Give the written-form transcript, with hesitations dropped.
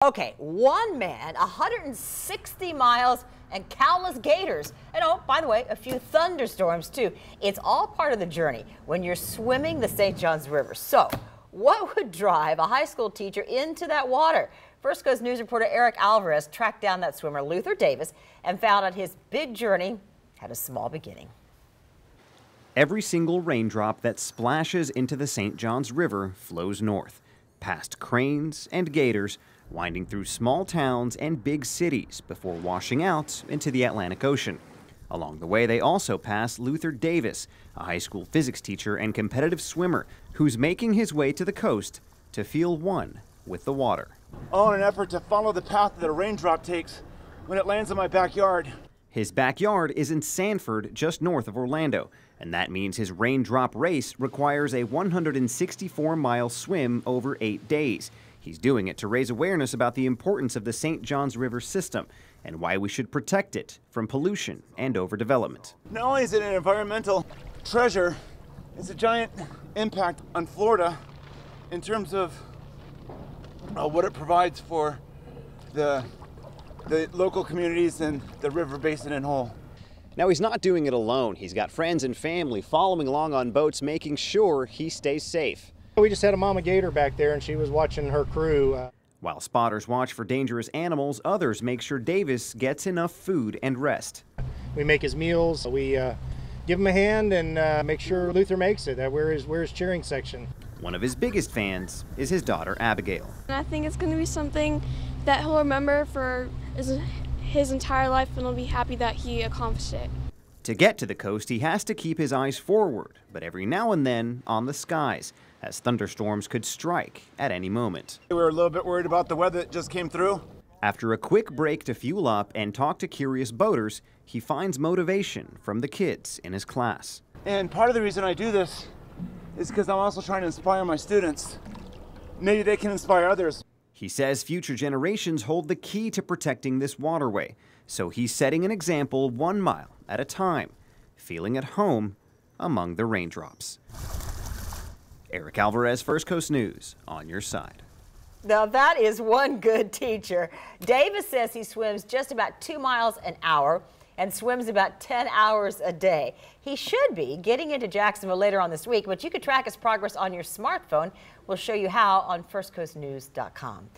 Okay, one man, 160 miles, and countless gators. And oh, by the way, a few thunderstorms too. It's all part of the journey when you're swimming the St. Johns River. So, what would drive a high school teacher into that water? First Coast News reporter Eric Alvarez tracked down that swimmer, Luther Davis, and found out his big journey had a small beginning. Every single raindrop that splashes into the St. Johns River flows north, past cranes and gators, winding through small towns and big cities before washing out into the Atlantic Ocean. Along the way, they also pass Luther Davis, a high school physics teacher and competitive swimmer who's making his way to the coast to feel one with the water. All in an effort to follow the path that a raindrop takes when it lands in my backyard. His backyard is in Sanford, just north of Orlando, and that means his raindrop race requires a 164-mile swim over 8 days. He's doing it to raise awareness about the importance of the St. Johns River system and why we should protect it from pollution and overdevelopment. Not only is it an environmental treasure, it's a giant impact on Florida in terms of what it provides for the local communities and the river basin and whole. Now, he's not doing it alone. He's got friends and family following along on boats, making sure he stays safe. We just had a mama gator back there, and she was watching her crew. While spotters watch for dangerous animals, others make sure Davis gets enough food and rest. We make his meals. We give him a hand and make sure Luther makes it. We're his cheering section. One of his biggest fans is his daughter, Abigail. And I think it's going to be something that he'll remember for his entire life, and he'll be happy that he accomplished it. To get to the coast, he has to keep his eyes forward, but every now and then on the skies, as thunderstorms could strike at any moment. We were a little bit worried about the weather that just came through. After a quick break to fuel up and talk to curious boaters, he finds motivation from the kids in his class. And part of the reason I do this is because I'm also trying to inspire my students. Maybe they can inspire others. He says future generations hold the key to protecting this waterway, so he's setting an example 1 mile at a time, feeling at home among the raindrops. Eric Alvarez, First Coast News, on your side. Now that is one good teacher. Davis says he swims just about 2 miles an hour and swims about 10 hours a day. He should be getting into Jacksonville later on this week, but you could track his progress on your smartphone. We'll show you how on firstcoastnews.com.